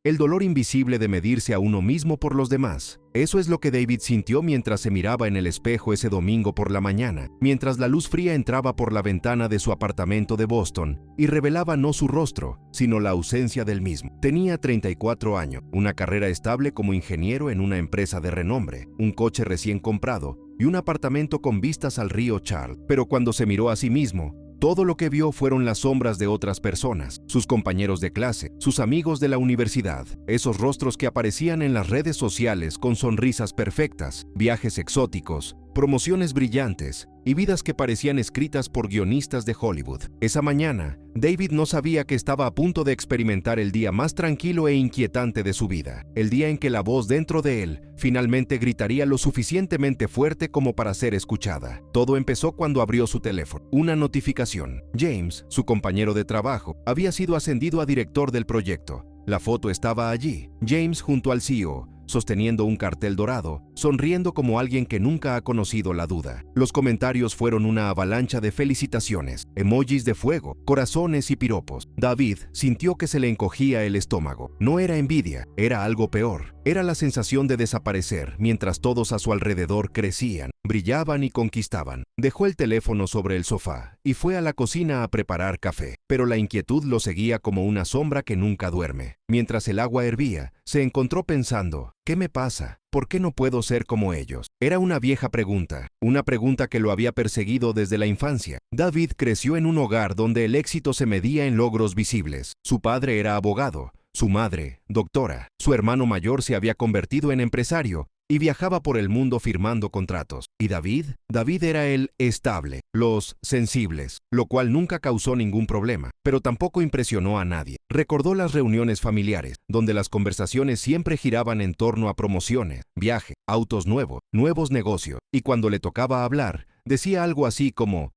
el dolor invisible de medirse a uno mismo por los demás. Eso es lo que David sintió mientras se miraba en el espejo ese domingo por la mañana, mientras la luz fría entraba por la ventana de su apartamento de Boston y revelaba no su rostro, sino la ausencia del mismo. Tenía 34 años, una carrera estable como ingeniero en una empresa de renombre, un coche recién comprado y un apartamento con vistas al río Charles. Pero cuando se miró a sí mismo, todo lo que vio fueron las sombras de otras personas, sus compañeros de clase, sus amigos de la universidad, esos rostros que aparecían en las redes sociales con sonrisas perfectas, viajes exóticos, promociones brillantes y vidas que parecían escritas por guionistas de Hollywood. Esa mañana, David no sabía que estaba a punto de experimentar el día más tranquilo e inquietante de su vida, el día en que la voz dentro de él finalmente gritaría lo suficientemente fuerte como para ser escuchada. Todo empezó cuando abrió su teléfono. Una notificación. James, su compañero de trabajo, había sido ascendido a director del proyecto. La foto estaba allí, James junto al CEO, sosteniendo un cartel dorado, sonriendo como alguien que nunca ha conocido la duda. Los comentarios fueron una avalancha de felicitaciones, emojis de fuego, corazones y piropos. David sintió que se le encogía el estómago. No era envidia, era algo peor. Era la sensación de desaparecer, mientras todos a su alrededor crecían, brillaban y conquistaban. Dejó el teléfono sobre el sofá y fue a la cocina a preparar café, pero la inquietud lo seguía como una sombra que nunca duerme. Mientras el agua hervía, se encontró pensando, ¿qué me pasa? ¿Por qué no puedo ser como ellos? Era una vieja pregunta, una pregunta que lo había perseguido desde la infancia. David creció en un hogar donde el éxito se medía en logros visibles. Su padre era abogado, su madre, doctora. Su hermano mayor se había convertido en empresario y viajaba por el mundo firmando contratos. ¿Y David? David era el estable, los sensibles, lo cual nunca causó ningún problema, pero tampoco impresionó a nadie. Recordó las reuniones familiares, donde las conversaciones siempre giraban en torno a promociones, viaje, autos nuevos, nuevos negocios, y cuando le tocaba hablar, decía algo así como,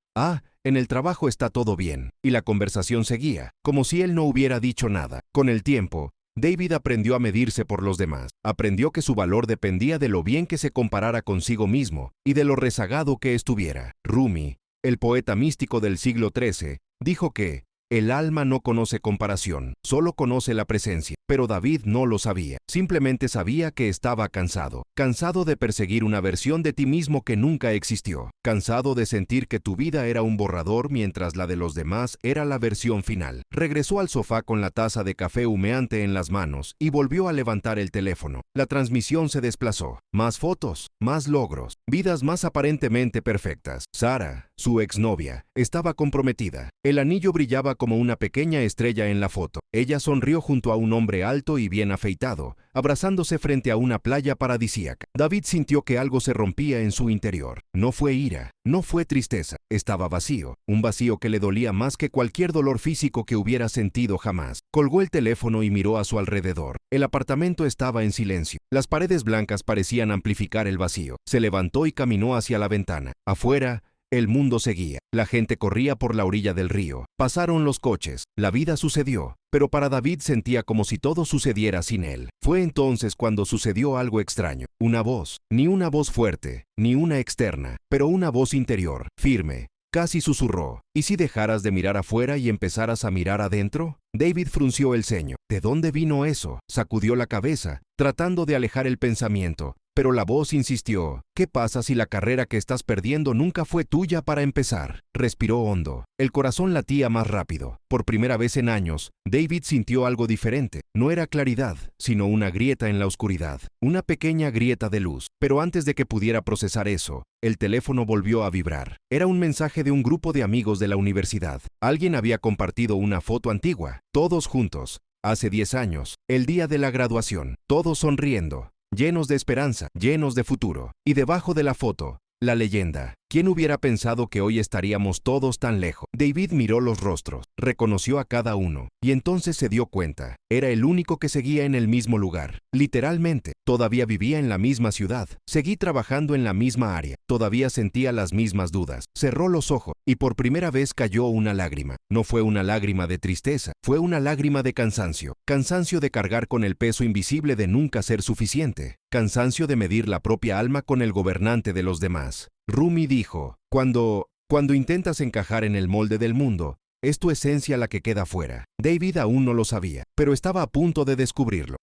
en el trabajo está todo bien, y la conversación seguía, como si él no hubiera dicho nada. Con el tiempo, David aprendió a medirse por los demás. Aprendió que su valor dependía de lo bien que se comparara consigo mismo y de lo rezagado que estuviera. Rumi, el poeta místico del siglo XIII, dijo que el alma no conoce comparación, solo conoce la presencia. Pero David no lo sabía. Simplemente sabía que estaba cansado. Cansado de perseguir una versión de ti mismo que nunca existió. Cansado de sentir que tu vida era un borrador mientras la de los demás era la versión final. Regresó al sofá con la taza de café humeante en las manos y volvió a levantar el teléfono. La transmisión se desplazó. Más fotos, más logros, vidas más aparentemente perfectas. Sara, su exnovia, estaba comprometida. El anillo brillaba como una pequeña estrella en la foto. Ella sonrió junto a un hombre alto y bien afeitado, abrazándose frente a una playa paradisíaca. David sintió que algo se rompía en su interior. No fue ira, no fue tristeza, estaba vacío, un vacío que le dolía más que cualquier dolor físico que hubiera sentido jamás. Colgó el teléfono y miró a su alrededor. El apartamento estaba en silencio. Las paredes blancas parecían amplificar el vacío. Se levantó y caminó hacia la ventana. Afuera, el mundo seguía. La gente corría por la orilla del río. Pasaron los coches. La vida sucedió. Pero para David sentía como si todo sucediera sin él. Fue entonces cuando sucedió algo extraño. Una voz. Ni una voz fuerte, ni una externa, pero una voz interior, firme. Casi susurró. ¿Y si dejaras de mirar afuera y empezaras a mirar adentro? David frunció el ceño. ¿De dónde vino eso? Sacudió la cabeza, tratando de alejar el pensamiento. Pero la voz insistió. ¿Qué pasa si la carrera que estás perdiendo nunca fue tuya para empezar? Respiró hondo. El corazón latía más rápido. Por primera vez en años, David sintió algo diferente. No era claridad, sino una grieta en la oscuridad. Una pequeña grieta de luz. Pero antes de que pudiera procesar eso, el teléfono volvió a vibrar. Era un mensaje de un grupo de amigos de la universidad. Alguien había compartido una foto antigua. Todos juntos. Hace 10 años. El día de la graduación. Todos sonriendo. Llenos de esperanza, llenos de futuro. Y debajo de la foto, la leyenda. ¿Quién hubiera pensado que hoy estaríamos todos tan lejos? David miró los rostros, reconoció a cada uno, y entonces se dio cuenta. Era el único que seguía en el mismo lugar. Literalmente, todavía vivía en la misma ciudad. Seguí trabajando en la misma área. Todavía sentía las mismas dudas. Cerró los ojos, y por primera vez cayó una lágrima. No fue una lágrima de tristeza, fue una lágrima de cansancio. Cansancio de cargar con el peso invisible de nunca ser suficiente. Cansancio de medir la propia alma con el gobernante de los demás. Rumi dijo, cuando intentas encajar en el molde del mundo, Es tu esencia la que queda fuera. David aún no lo sabía, pero estaba a punto de descubrirlo.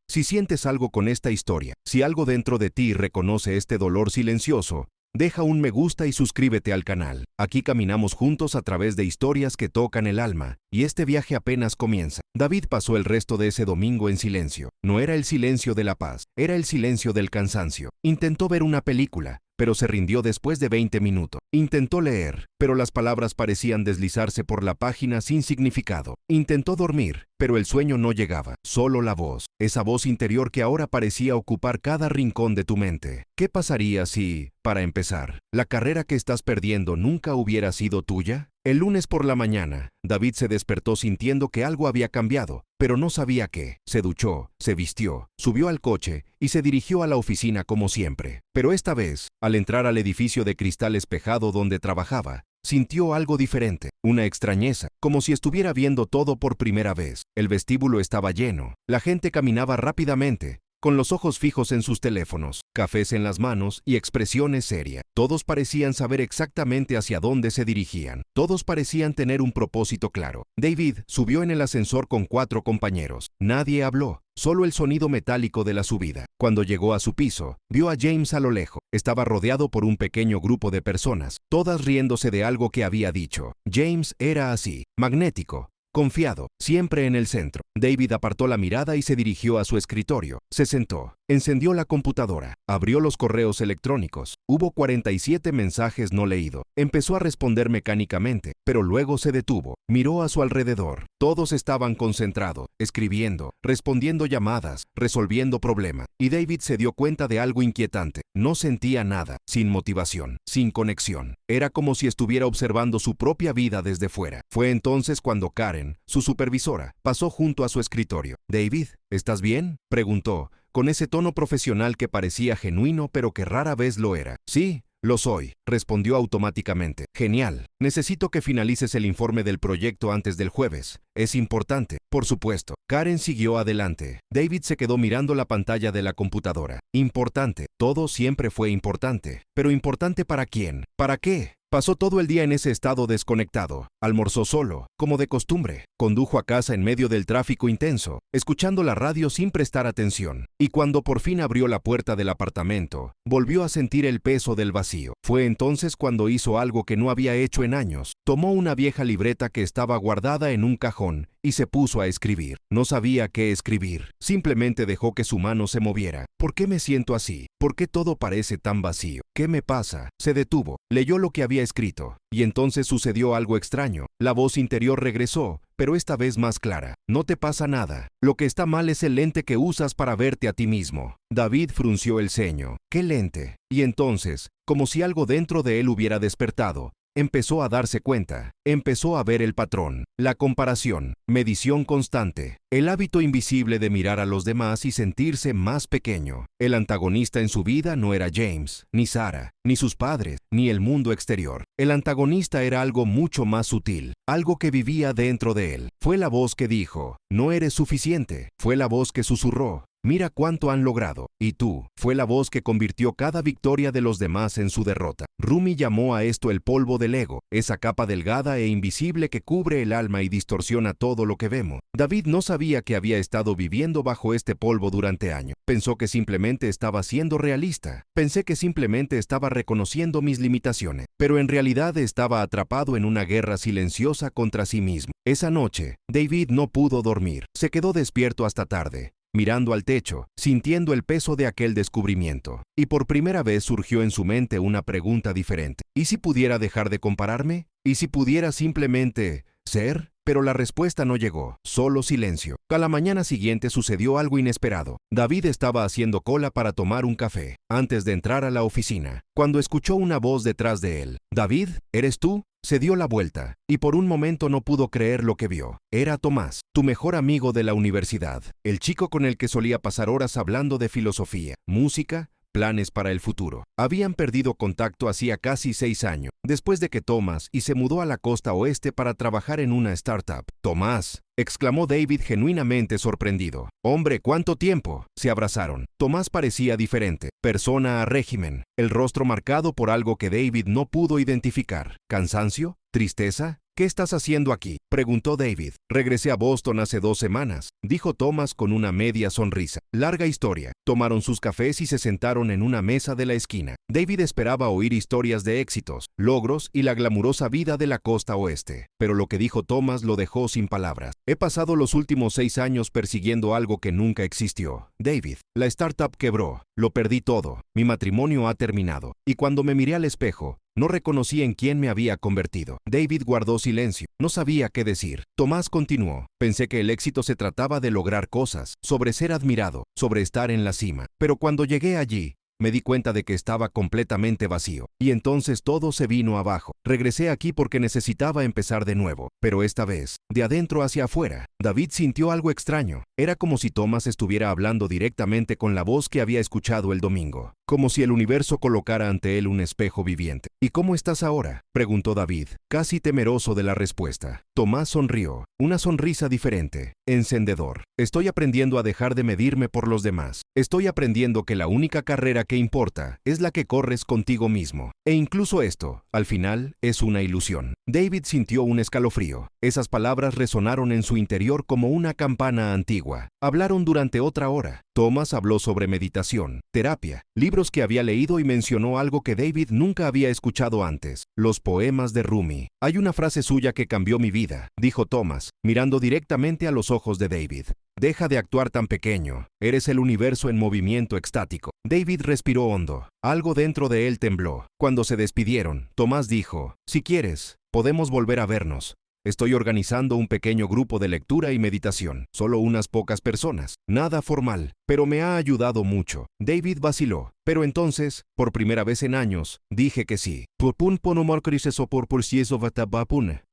Si sientes algo con esta historia, si algo dentro de ti reconoce este dolor silencioso, deja un me gusta y suscríbete al canal. Aquí caminamos juntos a través de historias que tocan el alma, y este viaje apenas comienza. David pasó el resto de ese domingo en silencio. No era el silencio de la paz, era el silencio del cansancio. Intentó ver una película, pero se rindió después de 20 minutos. Intentó leer, pero las palabras parecían deslizarse por la página sin significado. Intentó dormir, pero el sueño no llegaba, solo la voz, esa voz interior que ahora parecía ocupar cada rincón de tu mente. ¿Qué pasaría si, para empezar, la carrera que estás perdiendo nunca hubiera sido tuya? El lunes por la mañana, David se despertó sintiendo que algo había cambiado, pero no sabía qué. Se duchó, se vistió, subió al coche y se dirigió a la oficina como siempre. Pero esta vez, al entrar al edificio de cristal espejado donde trabajaba, sintió algo diferente, una extrañeza, como si estuviera viendo todo por primera vez. El vestíbulo estaba lleno, la gente caminaba rápidamente, con los ojos fijos en sus teléfonos, cafés en las manos y expresiones serias. Todos parecían saber exactamente hacia dónde se dirigían. Todos parecían tener un propósito claro. David subió en el ascensor con 4 compañeros. Nadie habló, solo el sonido metálico de la subida. Cuando llegó a su piso, vio a James a lo lejos. Estaba rodeado por un pequeño grupo de personas, todas riéndose de algo que había dicho. James era así, magnético, confiado, siempre en el centro. David apartó la mirada y se dirigió a su escritorio. Se sentó, encendió la computadora, abrió los correos electrónicos. Hubo 47 mensajes no leídos. Empezó a responder mecánicamente, pero luego se detuvo. Miró a su alrededor. Todos estaban concentrados, escribiendo, respondiendo llamadas, resolviendo problemas. Y David se dio cuenta de algo inquietante. No sentía nada, sin motivación, sin conexión. Era como si estuviera observando su propia vida desde fuera. Fue entonces cuando Karen, su supervisora, pasó junto a su escritorio. «David, ¿estás bien?», preguntó, con ese tono profesional que parecía genuino pero que rara vez lo era. «Sí, lo soy», respondió automáticamente. «Genial. Necesito que finalices el informe del proyecto antes del jueves. Es importante». «Por supuesto». Karen siguió adelante. David se quedó mirando la pantalla de la computadora. Importante. Todo siempre fue importante. ¿Pero importante para quién? ¿Para qué? Pasó todo el día en ese estado desconectado. Almorzó solo, como de costumbre. Condujo a casa en medio del tráfico intenso, escuchando la radio sin prestar atención. Y cuando por fin abrió la puerta del apartamento, volvió a sentir el peso del vacío. Fue entonces cuando hizo algo que no había hecho en años. Tomó una vieja libreta que estaba guardada en un cajón y se puso a escribir. No sabía qué escribir. Simplemente dejó que su mano se moviera. ¿Por qué me siento así? ¿Por qué todo parece tan vacío? ¿Qué me pasa? Se detuvo, leyó lo que había escrito, y entonces sucedió algo extraño. La voz interior regresó, pero esta vez más clara. «No te pasa nada. Lo que está mal es el lente que usas para verte a ti mismo». David frunció el ceño. «¿Qué lente?». Y entonces, como si algo dentro de él hubiera despertado, empezó a darse cuenta, empezó a ver el patrón, la comparación, medición constante, el hábito invisible de mirar a los demás y sentirse más pequeño. El antagonista en su vida no era James, ni Sarah, ni sus padres, ni el mundo exterior. El antagonista era algo mucho más sutil, algo que vivía dentro de él. Fue la voz que dijo, «No eres suficiente». Fue la voz que susurró, «Mira cuánto han logrado». Y tú, fue la voz que convirtió cada victoria de los demás en su derrota. Rumi llamó a esto el polvo del ego, esa capa delgada e invisible que cubre el alma y distorsiona todo lo que vemos. David no sabía que había estado viviendo bajo este polvo durante años. Pensó que simplemente estaba siendo realista. Pensé que simplemente estaba reconociendo mis limitaciones. Pero en realidad estaba atrapado en una guerra silenciosa contra sí mismo. Esa noche, David no pudo dormir. Se quedó despierto hasta tarde, mirando al techo, sintiendo el peso de aquel descubrimiento. Y por primera vez surgió en su mente una pregunta diferente. ¿Y si pudiera dejar de compararme? ¿Y si pudiera simplemente ser? Pero la respuesta no llegó, solo silencio. A la mañana siguiente sucedió algo inesperado. David estaba haciendo cola para tomar un café, antes de entrar a la oficina, cuando escuchó una voz detrás de él. «David, ¿eres tú?». Se dio la vuelta, y por un momento no pudo creer lo que vio. Era Tomás, tu mejor amigo de la universidad, el chico con el que solía pasar horas hablando de filosofía, música, planes para el futuro. Habían perdido contacto hacía casi 6 años, después de que Tomás se mudó a la costa oeste para trabajar en una startup. «Tomás», exclamó David genuinamente sorprendido. «Hombre, ¿cuánto tiempo?». Se abrazaron. Tomás parecía diferente, persona a régimen, el rostro marcado por algo que David no pudo identificar. ¿Cansancio? ¿Tristeza? «¿Qué estás haciendo aquí?», preguntó David. «Regresé a Boston hace 2 semanas», dijo Thomas con una media sonrisa. Larga historia. Tomaron sus cafés y se sentaron en una mesa de la esquina. David esperaba oír historias de éxitos, logros y la glamurosa vida de la costa oeste. Pero lo que dijo Thomas lo dejó sin palabras. «He pasado los últimos 6 años persiguiendo algo que nunca existió, David. La startup quebró. Lo perdí todo. Mi matrimonio ha terminado. Y cuando me miré al espejo, no reconocí en quién me había convertido». David guardó silencio. No sabía qué decir. Tomás continuó. «Pensé que el éxito se trataba de lograr cosas, sobre ser admirado, sobre estar en la cima. Pero cuando llegué allí, me di cuenta de que estaba completamente vacío. Y entonces todo se vino abajo. Regresé aquí porque necesitaba empezar de nuevo, pero esta vez, de adentro hacia afuera». David sintió algo extraño. Era como si Thomas estuviera hablando directamente con la voz que había escuchado el domingo. Como si el universo colocara ante él un espejo viviente. «¿Y cómo estás ahora?», preguntó David, casi temeroso de la respuesta. Tomás sonrió, una sonrisa diferente, encendedor. «Estoy aprendiendo a dejar de medirme por los demás. Estoy aprendiendo que la única carrera que importa es la que corres contigo mismo. E incluso esto, al final, es una ilusión». David sintió un escalofrío. Esas palabras resonaron en su interior como una campana antigua. Hablaron durante otra hora. Thomas habló sobre meditación, terapia, libros que había leído y mencionó algo que David nunca había escuchado antes: los poemas de Rumi. «Hay una frase suya que cambió mi vida», dijo Thomas, mirando directamente a los ojos de David. «Deja de actuar tan pequeño. Eres el universo en movimiento extático». David respiró hondo. Algo dentro de él tembló. Cuando se despidieron, Tomás dijo: «Si quieres, podemos volver a vernos. Estoy organizando un pequeño grupo de lectura y meditación. Solo unas pocas personas. Nada formal, pero me ha ayudado mucho». David vaciló. Pero entonces, por primera vez en años, dije que sí.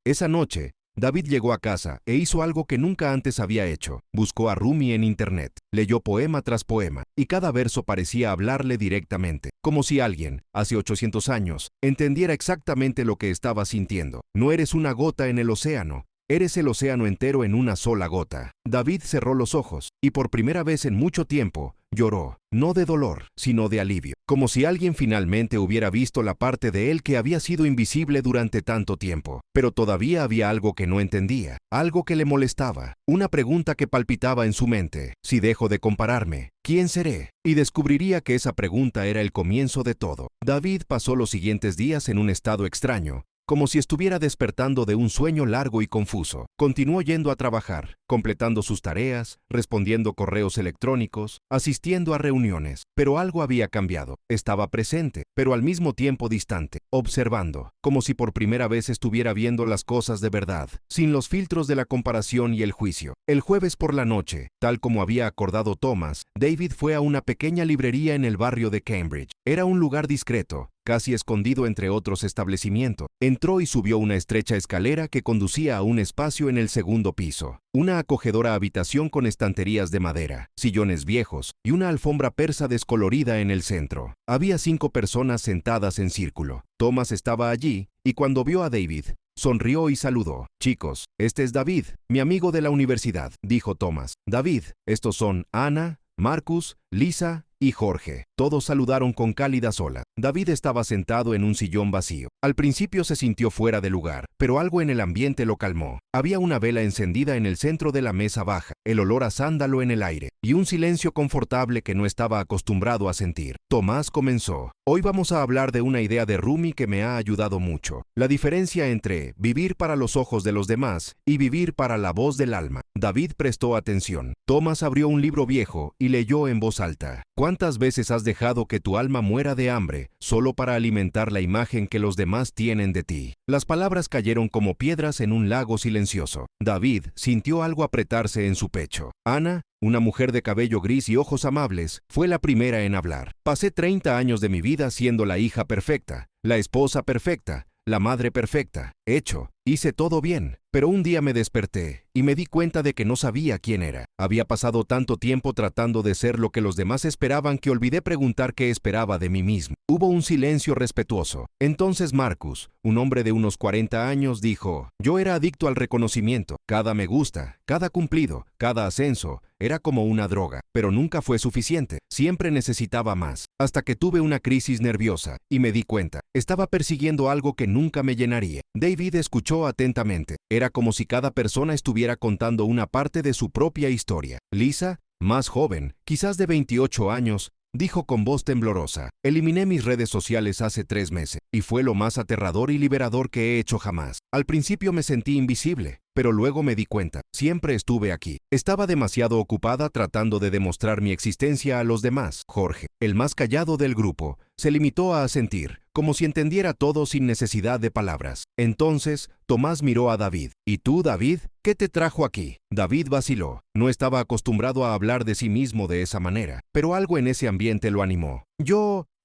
Esa noche, David llegó a casa e hizo algo que nunca antes había hecho. Buscó a Rumi en internet, leyó poema tras poema, y cada verso parecía hablarle directamente, como si alguien, hace 800 años, entendiera exactamente lo que estaba sintiendo. «No eres una gota en el océano, eres el océano entero en una sola gota». David cerró los ojos, y por primera vez en mucho tiempo, lloró, no de dolor, sino de alivio, como si alguien finalmente hubiera visto la parte de él que había sido invisible durante tanto tiempo. Pero todavía había algo que no entendía, algo que le molestaba, una pregunta que palpitaba en su mente: «Si dejo de compararme, ¿quién seré?». Y descubriría que esa pregunta era el comienzo de todo. David pasó los siguientes días en un estado extraño, como si estuviera despertando de un sueño largo y confuso. Continuó yendo a trabajar, completando sus tareas, respondiendo correos electrónicos, asistiendo a reuniones. Pero algo había cambiado. Estaba presente, pero al mismo tiempo distante, observando, como si por primera vez estuviera viendo las cosas de verdad, sin los filtros de la comparación y el juicio. El jueves por la noche, tal como había acordado Thomas, David fue a una pequeña librería en el barrio de Cambridge. Era un lugar discreto, casi escondido entre otros establecimientos. Entró y subió una estrecha escalera que conducía a un espacio en el segundo piso. Una acogedora habitación con estanterías de madera, sillones viejos y una alfombra persa descolorida en el centro. Había 5 personas sentadas en círculo. Thomas estaba allí, y cuando vio a David, sonrió y saludó. «Chicos, este es David, mi amigo de la universidad», dijo Thomas. «David, estos son Ana, Marcus, Lisa y Jorge». Todos saludaron con cálidas olas. David estaba sentado en un sillón vacío. Al principio se sintió fuera de lugar, pero algo en el ambiente lo calmó. Había una vela encendida en el centro de la mesa baja, el olor a sándalo en el aire, y un silencio confortable que no estaba acostumbrado a sentir. Tomás comenzó: «Hoy vamos a hablar de una idea de Rumi que me ha ayudado mucho. La diferencia entre vivir para los ojos de los demás y vivir para la voz del alma». David prestó atención. Tomás abrió un libro viejo y leyó en voz alta: «¿Cuántas veces has dejado que tu alma muera de hambre solo para alimentar la imagen que los demás tienen de ti?». Las palabras cayeron como piedras en un lago silencioso. David sintió algo apretarse en su pecho. Ana, una mujer de cabello gris y ojos amables, fue la primera en hablar. «Pasé 30 años de mi vida siendo la hija perfecta, la esposa perfecta, la madre perfecta. Hecho, Hice todo bien, pero un día me desperté y me di cuenta de que no sabía quién era. Había pasado tanto tiempo tratando de ser lo que los demás esperaban que olvidé preguntar qué esperaba de mí mismo. Hubo un silencio respetuoso. Entonces Marcus, un hombre de unos 40 años, dijo: yo era adicto al reconocimiento. Cada me gusta, cada cumplido, cada ascenso, era como una droga, pero nunca fue suficiente. Siempre necesitaba más. Hasta que tuve una crisis nerviosa y me di cuenta. Estaba persiguiendo algo que nunca me llenaría. David escuchó atentamente. Era como si cada persona estuviera contando una parte de su propia historia. Lisa, más joven, quizás de 28 años, dijo con voz temblorosa: eliminé mis redes sociales hace 3 meses, y fue lo más aterrador y liberador que he hecho jamás. Al principio me sentí invisible, pero luego me di cuenta, siempre estuve aquí. Estaba demasiado ocupada tratando de demostrar mi existencia a los demás. Jorge, el más callado del grupo, se limitó a asentir, como si entendiera todo sin necesidad de palabras. Entonces, Tomás miró a David. ¿Y tú, David? ¿Qué te trajo aquí? David vaciló. No estaba acostumbrado a hablar de sí mismo de esa manera, pero algo en ese ambiente lo animó.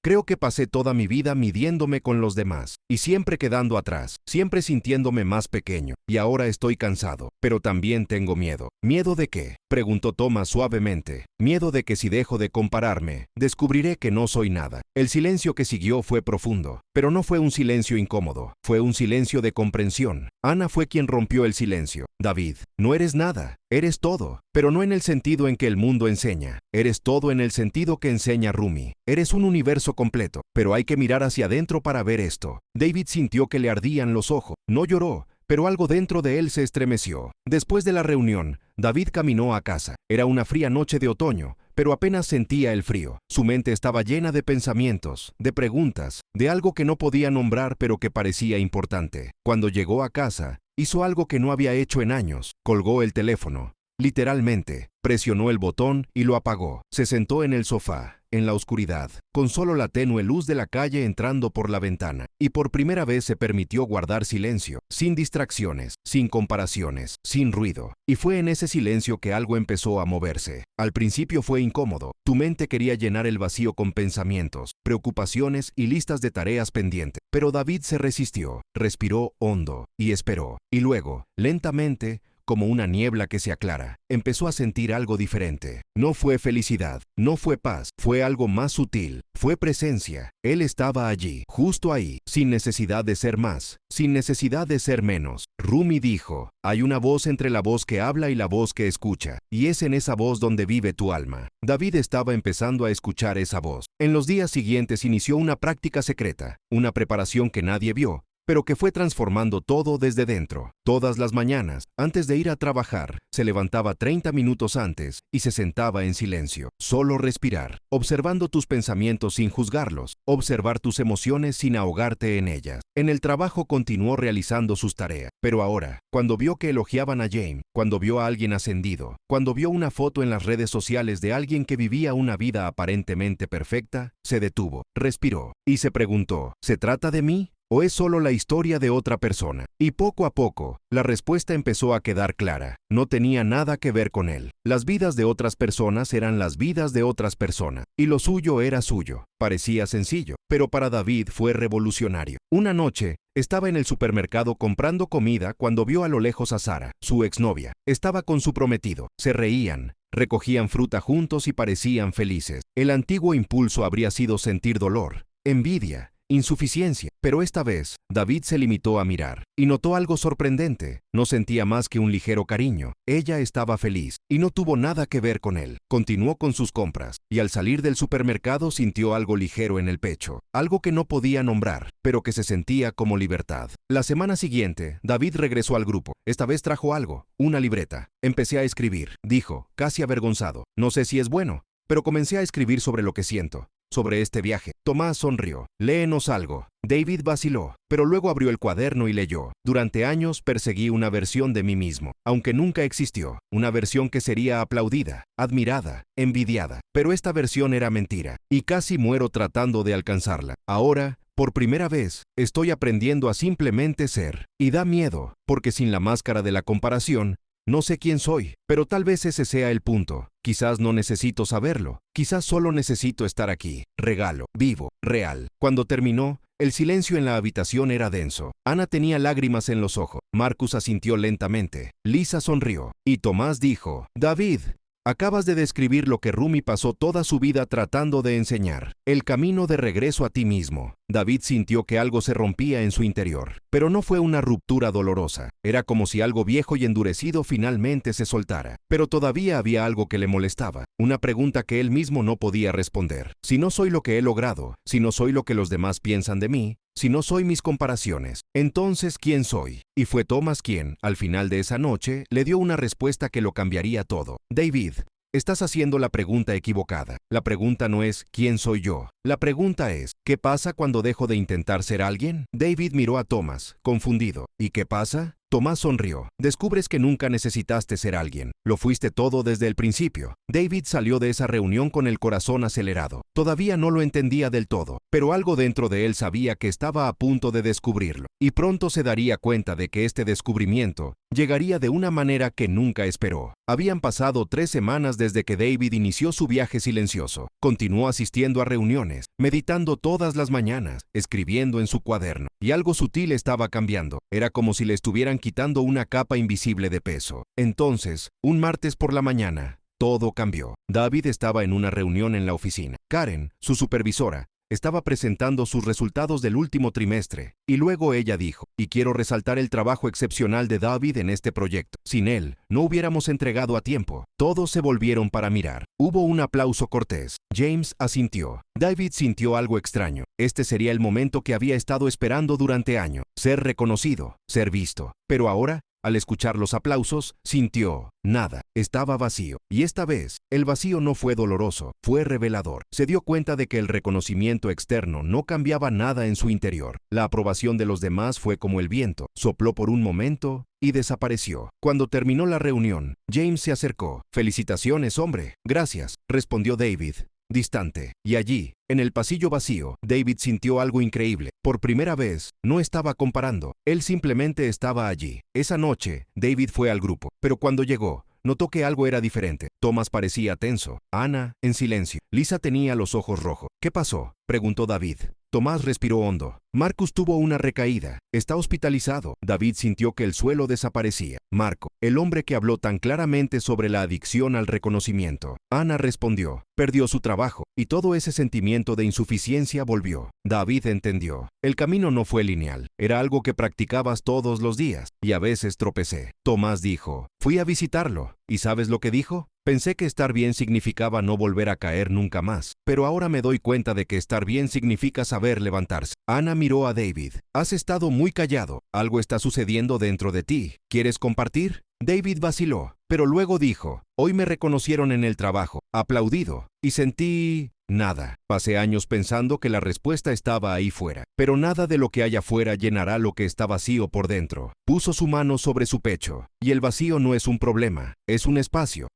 Creo que pasé toda mi vida midiéndome con los demás, y siempre quedando atrás, siempre sintiéndome más pequeño, y ahora estoy cansado, pero también tengo miedo. ¿Miedo de qué?, preguntó Thomas suavemente. Miedo de que si dejo de compararme, descubriré que no soy nada. El silencio que siguió fue profundo, pero no fue un silencio incómodo, fue un silencio de comprensión. Ana fue quien rompió el silencio. David, no eres nada, eres todo, pero no en el sentido en que el mundo enseña. Eres todo en el sentido que enseña Rumi. Eres un universo completo, pero hay que mirar hacia adentro para ver esto. David sintió que le ardían los ojos. No lloró, pero algo dentro de él se estremeció. Después de la reunión, David caminó a casa. Era una fría noche de otoño, pero apenas sentía el frío. Su mente estaba llena de pensamientos, de preguntas, de algo que no podía nombrar pero que parecía importante. Cuando llegó a casa, hizo algo que no había hecho en años. Colgó el teléfono. Literalmente, presionó el botón y lo apagó. Se sentó en el sofá, en la oscuridad, con solo la tenue luz de la calle entrando por la ventana, y por primera vez se permitió guardar silencio, sin distracciones, sin comparaciones, sin ruido. Y fue en ese silencio que algo empezó a moverse. Al principio fue incómodo. Tu mente quería llenar el vacío con pensamientos, preocupaciones y listas de tareas pendientes. Pero David se resistió, respiró hondo y esperó. Y luego, lentamente, como una niebla que se aclara, empezó a sentir algo diferente. No fue felicidad, no fue paz, fue algo más sutil, fue presencia. Él estaba allí, justo ahí, sin necesidad de ser más, sin necesidad de ser menos. Rumi dijo: hay una voz entre la voz que habla y la voz que escucha, y es en esa voz donde vive tu alma. David estaba empezando a escuchar esa voz. En los días siguientes inició una práctica secreta, una preparación que nadie vio, pero que fue transformando todo desde dentro. Todas las mañanas, antes de ir a trabajar, se levantaba 30 minutos antes y se sentaba en silencio. Solo respirar, observando tus pensamientos sin juzgarlos, observar tus emociones sin ahogarte en ellas. En el trabajo continuó realizando sus tareas, pero ahora, cuando vio que elogiaban a James, cuando vio a alguien ascendido, cuando vio una foto en las redes sociales de alguien que vivía una vida aparentemente perfecta, se detuvo, respiró y se preguntó: ¿se trata de mí? ¿O es solo la historia de otra persona? Y poco a poco, la respuesta empezó a quedar clara. No tenía nada que ver con él. Las vidas de otras personas eran las vidas de otras personas, y lo suyo era suyo. Parecía sencillo, pero para David fue revolucionario. Una noche, estaba en el supermercado comprando comida cuando vio a lo lejos a Sara, su exnovia. Estaba con su prometido. Se reían. Recogían fruta juntos y parecían felices. El antiguo impulso habría sido sentir dolor, envidia, insuficiencia, pero esta vez, David se limitó a mirar, y notó algo sorprendente. No sentía más que un ligero cariño. Ella estaba feliz, y no tuvo nada que ver con él. Continuó con sus compras, y al salir del supermercado sintió algo ligero en el pecho, algo que no podía nombrar, pero que se sentía como libertad. La semana siguiente, David regresó al grupo. Esta vez trajo algo, una libreta. Empecé a escribir, dijo, casi avergonzado. No sé si es bueno, pero comencé a escribir sobre lo que siento. Sobre este viaje. Tomás sonrió. Léenos algo. David vaciló, pero luego abrió el cuaderno y leyó. Durante años perseguí una versión de mí mismo, aunque nunca existió. Una versión que sería aplaudida, admirada, envidiada. Pero esta versión era mentira, y casi muero tratando de alcanzarla. Ahora, por primera vez, estoy aprendiendo a simplemente ser. Y da miedo, porque sin la máscara de la comparación, no sé quién soy, pero tal vez ese sea el punto. Quizás no necesito saberlo. Quizás solo necesito estar aquí. Regalo, vivo, real. Cuando terminó, El silencio en la habitación era denso. Ana tenía lágrimas en los ojos. Marcus asintió lentamente. Lisa sonrió. Y Tomás dijo, «David, acabas de describir lo que Rumi pasó toda su vida tratando de enseñar. El camino de regreso a ti mismo». David sintió que algo se rompía en su interior. Pero no fue una ruptura dolorosa. Era como si algo viejo y endurecido finalmente se soltara. Pero todavía había algo que le molestaba. Una pregunta que él mismo no podía responder. Si no soy lo que he logrado, si no soy lo que los demás piensan de mí, si no soy mis comparaciones, entonces ¿quién soy? Y fue Thomas quien, al final de esa noche, le dio una respuesta que lo cambiaría todo. David, estás haciendo la pregunta equivocada. La pregunta no es ¿quién soy yo? La pregunta es ¿qué pasa cuando dejo de intentar ser alguien? David miró a Thomas, confundido. ¿Y qué pasa? Tomás sonrió. Descubres que nunca necesitaste ser alguien. Lo fuiste todo desde el principio. David salió de esa reunión con el corazón acelerado. Todavía no lo entendía del todo, pero algo dentro de él sabía que estaba a punto de descubrirlo. Y pronto se daría cuenta de que este descubrimiento llegaría de una manera que nunca esperó. Habían pasado 3 semanas desde que David inició su viaje silencioso. Continuó asistiendo a reuniones, meditando todas las mañanas, escribiendo en su cuaderno. Y algo sutil estaba cambiando. Era como si le estuvieran quitando una capa invisible de peso. Entonces, un martes por la mañana, todo cambió. David estaba en una reunión en la oficina. Karen, su supervisora, estaba presentando sus resultados del último trimestre, y luego ella dijo, y quiero resaltar el trabajo excepcional de David en este proyecto. Sin él, no hubiéramos entregado a tiempo. Todos se volvieron para mirar. Hubo un aplauso cortés. James asintió. David sintió algo extraño. Este sería el momento que había estado esperando durante años. Ser reconocido, ser visto. Pero ahora, al escuchar los aplausos, sintió nada. Estaba vacío. Y esta vez, el vacío no fue doloroso, fue revelador. Se dio cuenta de que el reconocimiento externo no cambiaba nada en su interior. La aprobación de los demás fue como el viento. Sopló por un momento y desapareció. Cuando terminó la reunión, James se acercó. «Felicitaciones, hombre». «Gracias», respondió David, distante. Y allí, en el pasillo vacío, David sintió algo increíble. Por primera vez, no estaba comparando. Él simplemente estaba allí. Esa noche, David fue al grupo. Pero cuando llegó, notó que algo era diferente. Thomas parecía tenso. Ana, en silencio. Lisa tenía los ojos rojos. «¿Qué pasó?», preguntó David. Tomás respiró hondo. «Marcus tuvo una recaída. Está hospitalizado». David sintió que el suelo desaparecía. «Marco, el hombre que habló tan claramente sobre la adicción al reconocimiento». Ana respondió. «Perdió su trabajo, y todo ese sentimiento de insuficiencia volvió». David entendió. El camino no fue lineal. Era algo que practicabas todos los días, y a veces tropecé. Tomás dijo, «Fui a visitarlo». ¿Y sabes lo que dijo? «Pensé que estar bien significaba no volver a caer nunca más, pero ahora me doy cuenta de que estar bien significa saber levantarse». Ana miró a David. «Has estado muy callado. Algo está sucediendo dentro de ti. ¿Quieres compartir?» David vaciló, pero luego dijo, «Hoy me reconocieron en el trabajo, aplaudido, y sentí nada». Pasé años pensando que la respuesta estaba ahí fuera, pero nada de lo que hay afuera llenará lo que está vacío por dentro. Puso su mano sobre su pecho, y el vacío no es un problema, es un espacio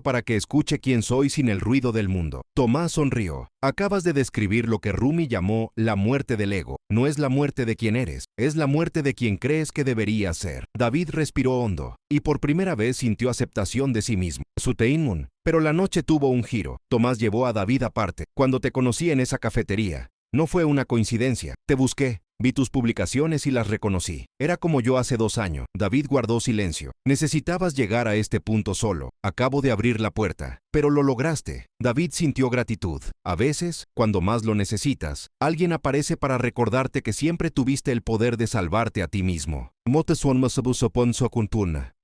para que escuche quién soy sin el ruido del mundo. Tomás sonrió. «Acabas de describir lo que Rumi llamó la muerte del ego. No es la muerte de quien eres, es la muerte de quien crees que deberías ser». David respiró hondo, y por primera vez sintió aceptación de sí mismo. Suteinmun. Pero la noche tuvo un giro. Tomás llevó a David aparte. «Cuando te conocí en esa cafetería, no fue una coincidencia. Te busqué. Vi tus publicaciones y las reconocí. Era como yo hace 2 años». David guardó silencio. «Necesitabas llegar a este punto solo. Acabo de abrir la puerta. Pero lo lograste». David sintió gratitud. A veces, cuando más lo necesitas, alguien aparece para recordarte que siempre tuviste el poder de salvarte a ti mismo.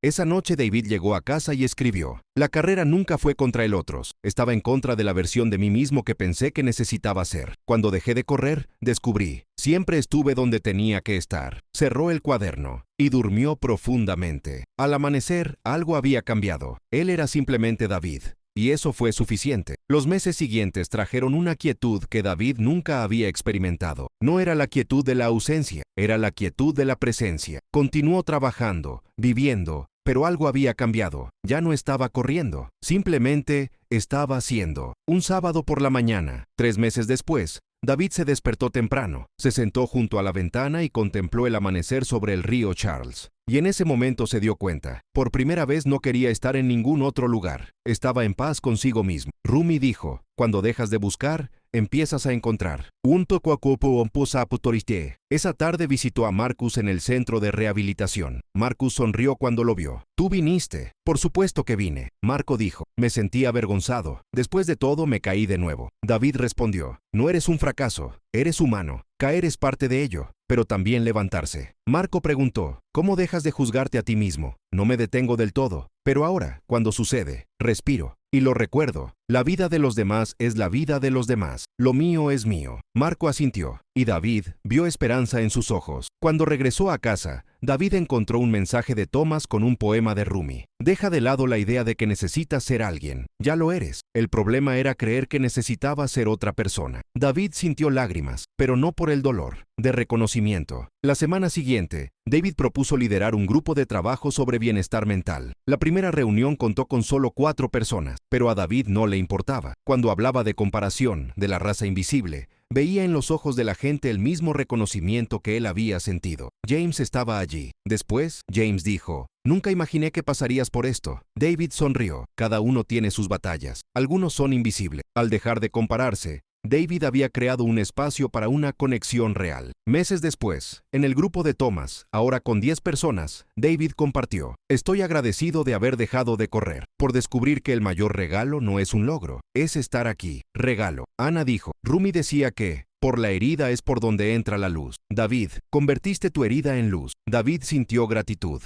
Esa noche David llegó a casa y escribió, «La carrera nunca fue contra el otro. Estaba en contra de la versión de mí mismo que pensé que necesitaba ser. Cuando dejé de correr, descubrí. Siempre estuve donde tenía que estar». Cerró el cuaderno y durmió profundamente. Al amanecer, algo había cambiado. Él era simplemente David. Y eso fue suficiente. Los meses siguientes trajeron una quietud que David nunca había experimentado. No era la quietud de la ausencia, era la quietud de la presencia. Continuó trabajando, viviendo, pero algo había cambiado. Ya no estaba corriendo, simplemente estaba haciendo. Un sábado por la mañana, 3 meses después, David se despertó temprano, se sentó junto a la ventana y contempló el amanecer sobre el río Charles. Y en ese momento se dio cuenta. Por primera vez no quería estar en ningún otro lugar. Estaba en paz consigo mismo. Rumi dijo, «Cuando dejas de buscar, empiezas a encontrar. Esa tarde visitó a Marcus en el centro de rehabilitación. Marcus sonrió cuando lo vio. «Tú viniste». «Por supuesto que vine», Marco dijo. «Me sentí avergonzado. Después de todo me caí de nuevo». David respondió. «No eres un fracaso. Eres humano. Caer es parte de ello, pero también levantarse». Marco preguntó. «¿Cómo dejas de juzgarte a ti mismo?» «No me detengo del todo. Pero ahora, cuando sucede, respiro. Y lo recuerdo. La vida de los demás es la vida de los demás. Lo mío es mío». Marco asintió, y David vio esperanza en sus ojos. Cuando regresó a casa, David encontró un mensaje de Thomas con un poema de Rumi. «Deja de lado la idea de que necesitas ser alguien. Ya lo eres». El problema era creer que necesitaba ser otra persona. David sintió lágrimas, pero no por el dolor, de reconocimiento. La semana siguiente, David propuso liderar un grupo de trabajo sobre bienestar mental. La primera reunión contó con solo 4 personas, pero a David no le importaba. Cuando hablaba de comparación, de la raza invisible, veía en los ojos de la gente el mismo reconocimiento que él había sentido. James estaba allí. Después, James dijo: «Nunca imaginé que pasarías por esto». David sonrió. Cada uno tiene sus batallas. Algunos son invisibles. Al dejar de compararse, David había creado un espacio para una conexión real. Meses después, en el grupo de Thomas, ahora con 10 personas, David compartió: «Estoy agradecido de haber dejado de correr, por descubrir que el mayor regalo no es un logro, es estar aquí». Regalo. Ana dijo. Rumi decía que por la herida es por donde entra la luz. David, convertiste tu herida en luz. David sintió gratitud.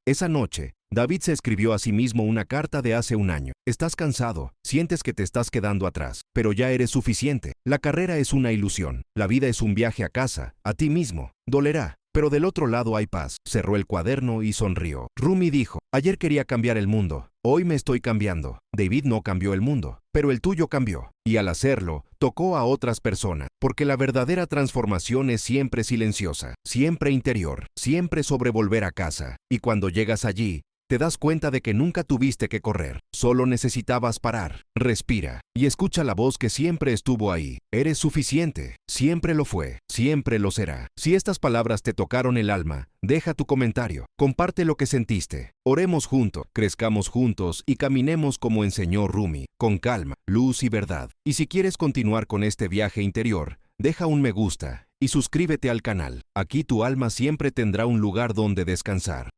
Esa noche, David se escribió a sí mismo una carta de hace un año. Estás cansado, sientes que te estás quedando atrás, pero ya eres suficiente. La carrera es una ilusión, la vida es un viaje a casa, a ti mismo. Dolerá, pero del otro lado hay paz. Cerró el cuaderno y sonrió. Rumi dijo: «Ayer quería cambiar el mundo, hoy me estoy cambiando». David no cambió el mundo, pero el tuyo cambió. Y al hacerlo, tocó a otras personas, porque la verdadera transformación es siempre silenciosa, siempre interior, siempre sobre volver a casa. Y cuando llegas allí, te das cuenta de que nunca tuviste que correr, solo necesitabas parar. Respira y escucha la voz que siempre estuvo ahí. Eres suficiente, siempre lo fue, siempre lo será. Si estas palabras te tocaron el alma, deja tu comentario, comparte lo que sentiste. Oremos juntos, crezcamos juntos y caminemos como enseñó Rumi, con calma, luz y verdad. Y si quieres continuar con este viaje interior, deja un me gusta y suscríbete al canal. Aquí tu alma siempre tendrá un lugar donde descansar.